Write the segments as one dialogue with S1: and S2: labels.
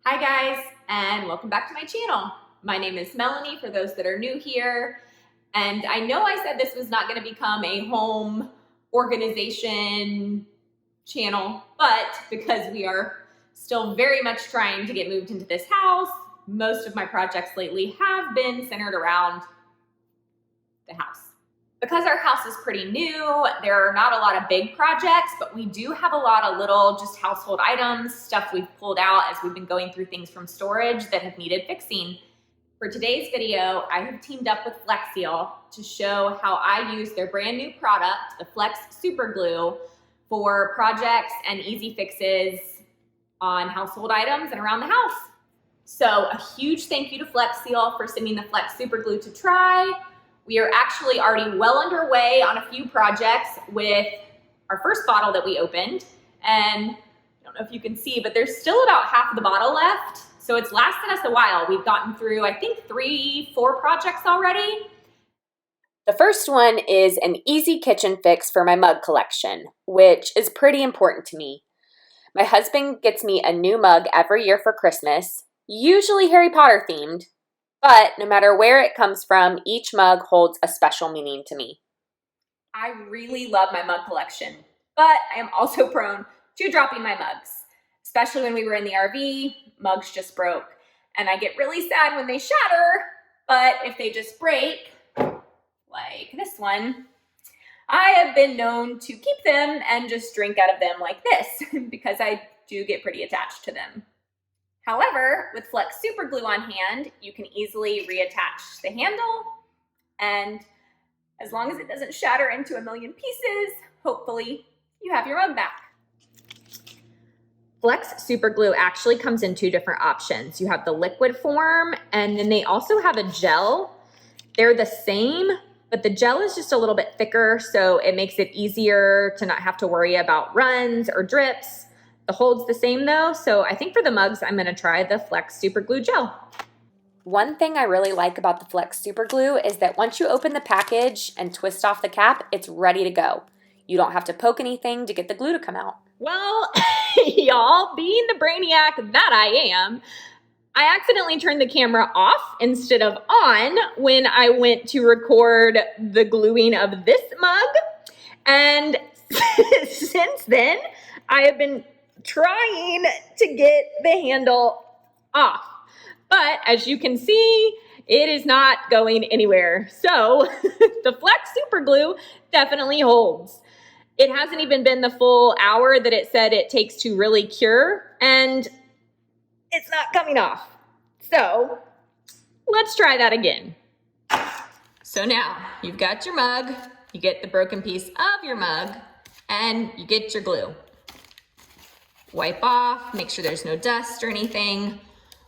S1: Hi guys, and welcome back to my channel. My name is Melanie for those that are new here. And I know I said this was not going to become a home organization channel, but because we are still very much trying to get moved into this house, most of my projects lately have been centered around the house. Because our house is pretty new, there are not a lot of big projects, but we do have a lot of little just household items, stuff we've pulled out as we've been going through things from storage that have needed fixing. For today's video, I have teamed up with Flex Seal to show how I use their brand new product, the Flex Super Glue, for projects and easy fixes on household items and around the house. So a huge thank you to Flex Seal for sending the Flex Super Glue to try. We are actually already well underway on a few projects with our first bottle that we opened. And I don't know if you can see, but there's still about half of the bottle left. So it's lasted us a while. We've gotten through, I think, 3-4 projects already.
S2: The first one is an easy kitchen fix for my mug collection, which is pretty important to me. My husband gets me a new mug every year for Christmas, usually Harry Potter themed. But no matter where it comes from, each mug holds a special meaning to me.
S1: I really love my mug collection, but I am also prone to dropping my mugs, especially when we were in the RV, mugs just broke. And I get really sad when they shatter, but if they just break, like this one, I have been known to keep them and just drink out of them like this because I do get pretty attached to them. However, with Flex Super Glue on hand, you can easily reattach the handle, and as long as it doesn't shatter into a million pieces, hopefully you have your mug back. Flex Super Glue actually comes in 2 different options. You have the liquid form, and then they also have a gel. They're the same, but the gel is just a little bit thicker, so it makes it easier to not have to worry about runs or drips. The hold's the same though, so I think for the mugs, I'm gonna try the Flex Super Glue Gel.
S2: One thing I really like about the Flex Super Glue is that once you open the package and twist off the cap, it's ready to go. You don't have to poke anything to get the glue to come out.
S1: Well, y'all, being the brainiac that I am, I accidentally turned the camera off instead of on when I went to record the gluing of this mug. And since then, I have been trying to get the handle off. But as you can see, it is not going anywhere. So the Flex Super Glue definitely holds. It hasn't even been the full hour that it said it takes to really cure, and it's not coming off. So let's try that again. So now you've got your mug, you get the broken piece of your mug, and you get your glue. Wipe off, make sure there's no dust or anything.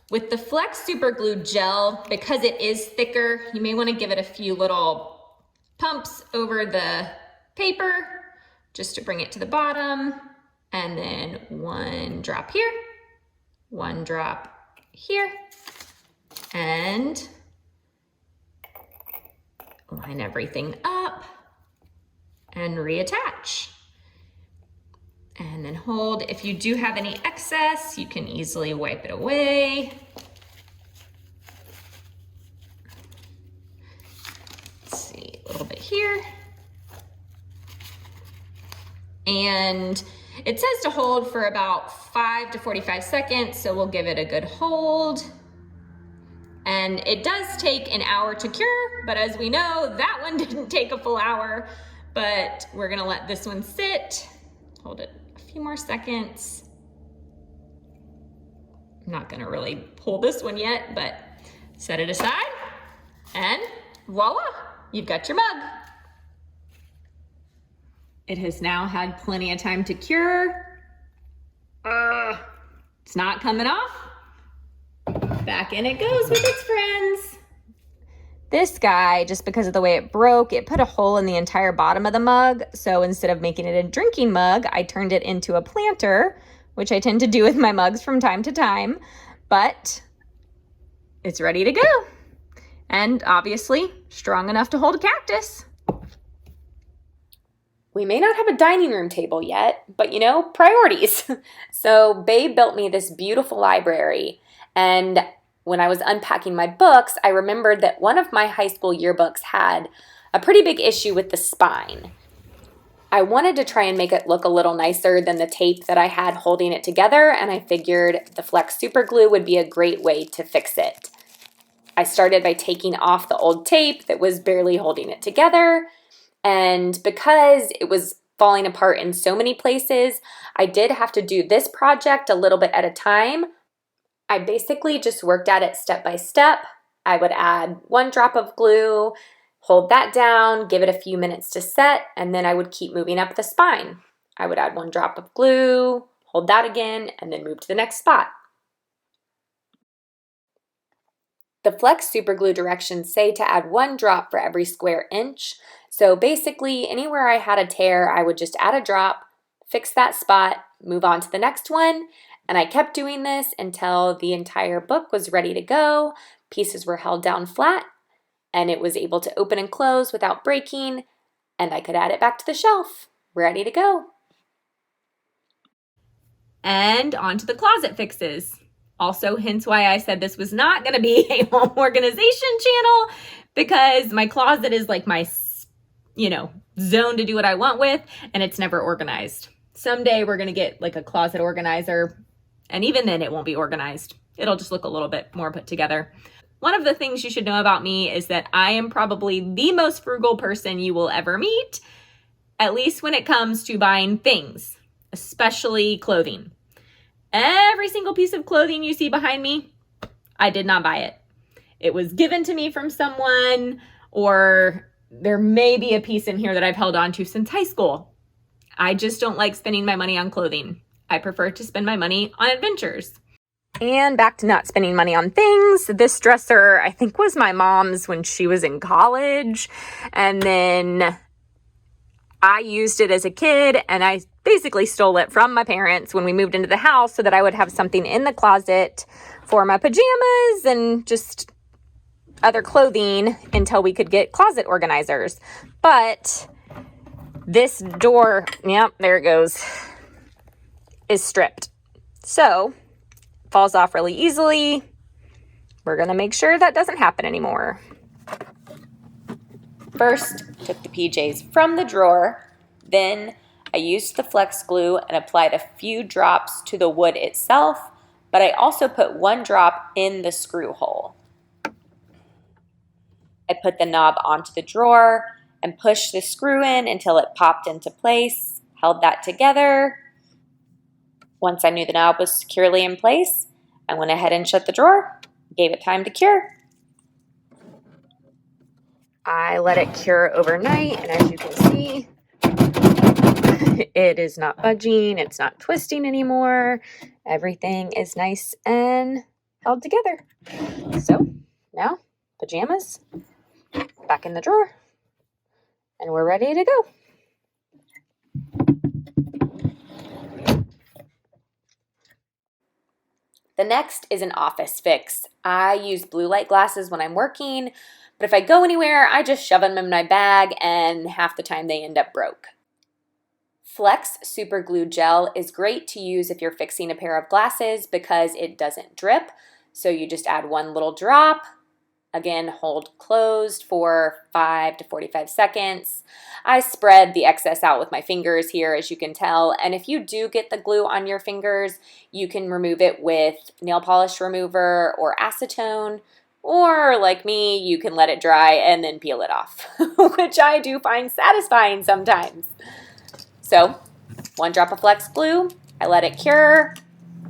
S1: With the Flex Super Glue Gel, because it is thicker, you may want to give it a few little pumps over the paper just to bring it to the bottom. And then 1 drop here, 1 drop here, and line everything up and reattach. And then hold. If you do have any excess, you can easily wipe it away. Let's see, a little bit here. And it says to hold for about 5 to 45 seconds, so we'll give it a good hold. And it does take an hour to cure, but as we know, that one didn't take a full hour, but we're gonna let this one sit. Hold it a few more seconds. I'm not gonna really pull this one yet, but set it aside, and voila, you've got your mug. It has now had plenty of time to cure. It's not coming off. Back in it goes with its friends. This guy, just because of the way it broke, it put a hole in the entire bottom of the mug. So instead of making it a drinking mug, I turned it into a planter, which I tend to do with my mugs from time to time. But it's ready to go. And obviously strong enough to hold a cactus.
S2: we may not have a dining room table yet, but priorities. So Babe built me this beautiful library. And when I was unpacking my books, I remembered that one of my high school yearbooks had a pretty big issue with the spine. I wanted to try and make it look a little nicer than the tape that I had holding it together, and I figured the Flex Super Glue would be a great way to fix it. I started by taking off the old tape that was barely holding it together, and because it was falling apart in so many places, I did have to do this project a little bit at a time. I basically just worked at it step by step. I would add 1 drop of glue, hold that down, give it a few minutes to set, and then I would keep moving up the spine. I would add 1 drop of glue, hold that again, and then move to the next spot. The Flex Super Glue directions say to add 1 drop for every square inch. So basically, anywhere I had a tear, I would just add a drop, fix that spot, move on to the next one, and I kept doing this until the entire book was ready to go, pieces were held down flat, and it was able to open and close without breaking, and I could add it back to the shelf, ready to go.
S1: And on to the closet fixes. Also, hence why I said this was not going to be a home organization channel, because my closet is like my, zone to do what I want with, and it's never organized. Someday we're going to get like a closet organizer, and even then it won't be organized. It'll just look a little bit more put together. One of the things you should know about me is that I am probably the most frugal person you will ever meet, at least when it comes to buying things, especially clothing. Every single piece of clothing you see behind me, I did not buy it. It was given to me from someone, or there may be a piece in here that I've held on to since high school. I just don't like spending my money on clothing. I prefer to spend my money on adventures. And back to not spending money on things. This dresser, I think, was my mom's when she was in college. And then I used it as a kid, and I basically stole it from my parents when we moved into the house so that I would have something in the closet for my pajamas and just other clothing until we could get closet organizers. But this door, there it goes, is stripped. So falls off really easily. We're going to make sure that doesn't happen anymore. First, took the PJs from the drawer. Then I used the Flex Glue and applied a few drops to the wood itself, but I also put 1 drop in the screw hole. I put the knob onto the drawer and pushed the screw in until it popped into place, held that together. Once I knew the knob was securely in place, I went ahead and shut the drawer, gave it time to cure. I let it cure overnight, and as you can see, it is not budging, it's not twisting anymore. Everything is nice and held together. So now, pajamas back in the drawer, and we're ready to go. The next is an office fix. I use blue light glasses when I'm working, but if I go anywhere, I just shove them in my bag, and half the time they end up broke. Flex Super Glue Gel is great to use if you're fixing a pair of glasses because it doesn't drip. So you just add 1 little drop. Again, hold closed for 5 to 45 seconds. I spread the excess out with my fingers here, as you can tell. And if you do get the glue on your fingers, you can remove it with nail polish remover or acetone. Or like me, you can let it dry and then peel it off, which I do find satisfying sometimes. So 1 drop of Flex Glue, I let it cure,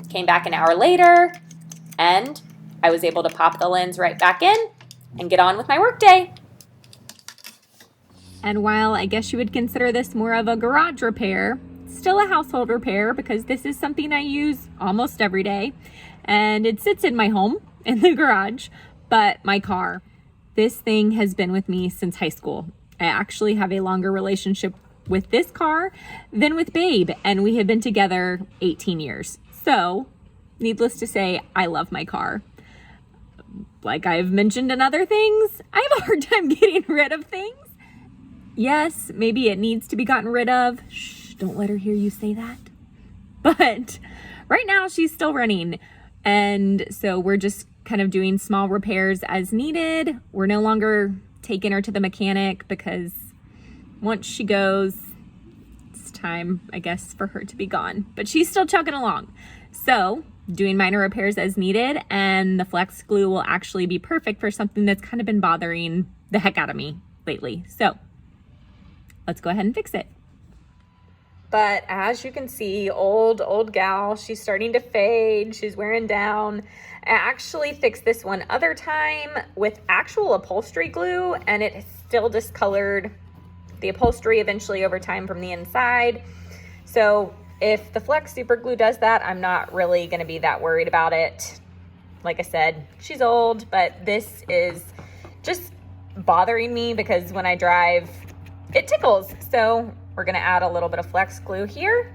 S1: came back an hour later, and I was able to pop the lens right back in and get on with my workday. And while I guess you would consider this more of a garage repair, still a household repair because this is something I use almost every day, and it sits in my home in the garage. But my car, this thing has been with me since high school. I actually have a longer relationship with this car than with Babe, and we have been together 18 years. So, needless to say, I love my car. Like I've mentioned in other things, I have a hard time getting rid of things. Yes, maybe it needs to be gotten rid of. Shh, don't let her hear you say that. But right now she's still running. And so we're just kind of doing small repairs as needed. We're no longer taking her to the mechanic because once she goes, it's time, I guess, for her to be gone. But she's still chugging along. So doing minor repairs as needed, and the flex glue will actually be perfect for something that's kind of been bothering the heck out of me lately. So let's go ahead and fix it. But as you can see, old gal, she's starting to fade. She's wearing down. I actually fixed this one other time with actual upholstery glue, and it still discolored the upholstery eventually over time from the inside. So if the Flex Super Glue does that, I'm not really going to be that worried about it. Like I said, she's old, but this is just bothering me because when I drive, it tickles. So we're going to add a little bit of Flex Glue here.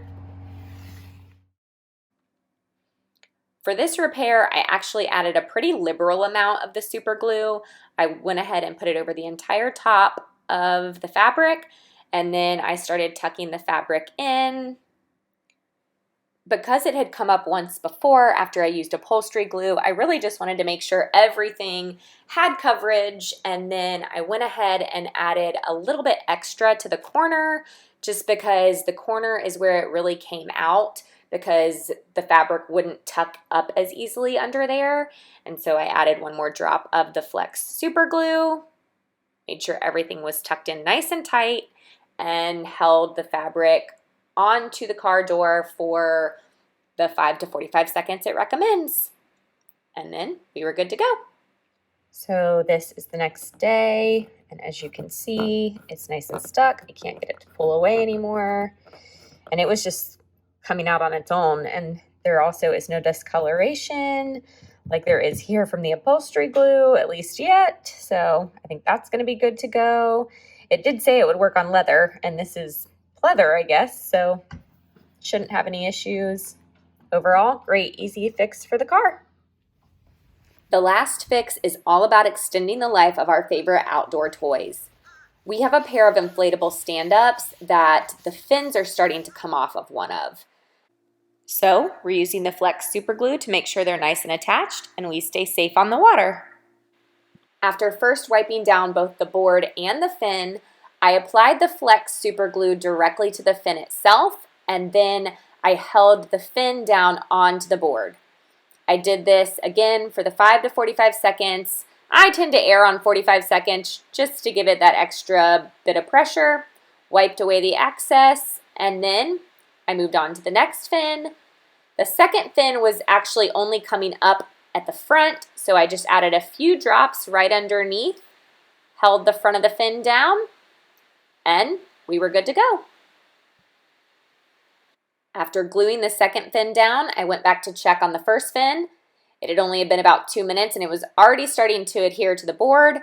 S2: For this repair, I actually added a pretty liberal amount of the super glue. I went ahead and put it over the entire top of the fabric, and then I started tucking the fabric in. Because it had come up once before after I used upholstery glue, I really just wanted to make sure everything had coverage, and then I went ahead and added a little bit extra to the corner just because the corner is where it really came out because the fabric wouldn't tuck up as easily under there. And so I added one more drop of the Flex Super Glue, made sure everything was tucked in nice and tight, and held the fabric onto the car door for the 5 to 45 seconds it recommends. And then we were good to go. So this is the next day, and as you can see, it's nice and stuck. I can't get it to pull away anymore. And it was just coming out on its own, and there also is no discoloration like there is here from the upholstery glue, at least yet. So I think that's going to be good to go. It did say it would work on leather, and this is leather, I guess, so shouldn't have any issues. Overall, great, easy fix for the car. The last fix is all about extending the life of our favorite outdoor toys. We have a pair of inflatable stand-ups that the fins are starting to come off of one of. So we're using the Flex Super Glue to make sure they're nice and attached and we stay safe on the water. After first wiping down both the board and the fin, I applied the Flex Super Glue directly to the fin itself, and then I held the fin down onto the board. I did this again for the 5 to 45 seconds. I tend to err on 45 seconds just to give it that extra bit of pressure, wiped away the excess, and then I moved on to the next fin. The second fin was actually only coming up at the front, so I just added a few drops right underneath, held the front of the fin down, and we were good to go. After gluing the second fin down, I went back to check on the first fin. It had only been about 2 minutes and it was already starting to adhere to the board,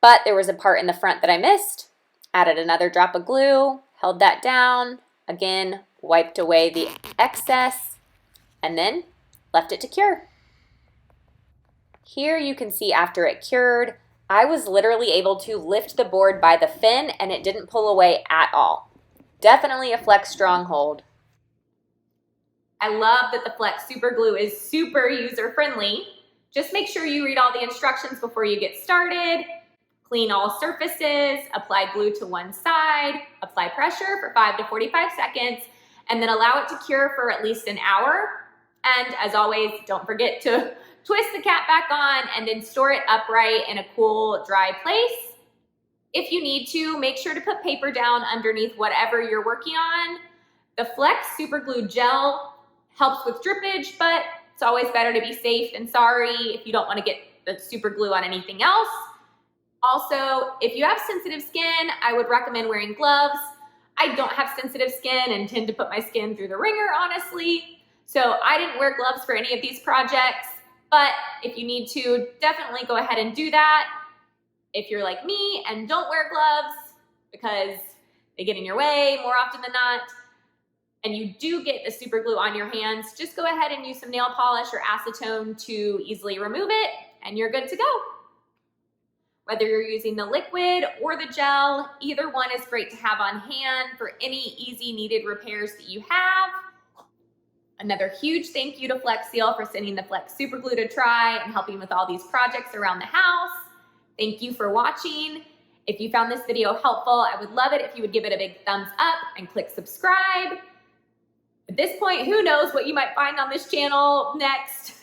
S2: but there was a part in the front that I missed. Added another drop of glue, held that down, again, wiped away the excess, and then left it to cure. Here you can see after it cured, I was literally able to lift the board by the fin and it didn't pull away at all. Definitely a Flex stronghold.
S1: I love that the Flex Super Glue is super user-friendly. Just make sure you read all the instructions before you get started. Clean all surfaces, apply glue to one side, apply pressure for 5 to 45 seconds, and then allow it to cure for at least an hour. And as always, don't forget to twist the cap back on and then store it upright in a cool, dry place. If you need to, make sure to put paper down underneath whatever you're working on. The Flex Super Glue Gel helps with drippage, but it's always better to be safe than sorry if you don't want to get the super glue on anything else. Also, if you have sensitive skin, I would recommend wearing gloves. I don't have sensitive skin and tend to put my skin through the ringer, honestly. So I didn't wear gloves for any of these projects, but if you need to, definitely go ahead and do that. If you're like me and don't wear gloves because they get in your way more often than not, and you do get the super glue on your hands, just go ahead and use some nail polish or acetone to easily remove it, and you're good to go. Whether you're using the liquid or the gel, either one is great to have on hand for any easy needed repairs that you have. Another huge thank you to Flex Seal for sending the Flex Super Glue to try and helping with all these projects around the house. Thank you for watching. If you found this video helpful, I would love it if you would give it a big thumbs up and click subscribe. At this point, who knows what you might find on this channel next.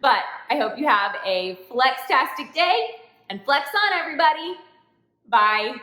S1: But I hope you have a Flex-tastic day and flex on, everybody. Bye.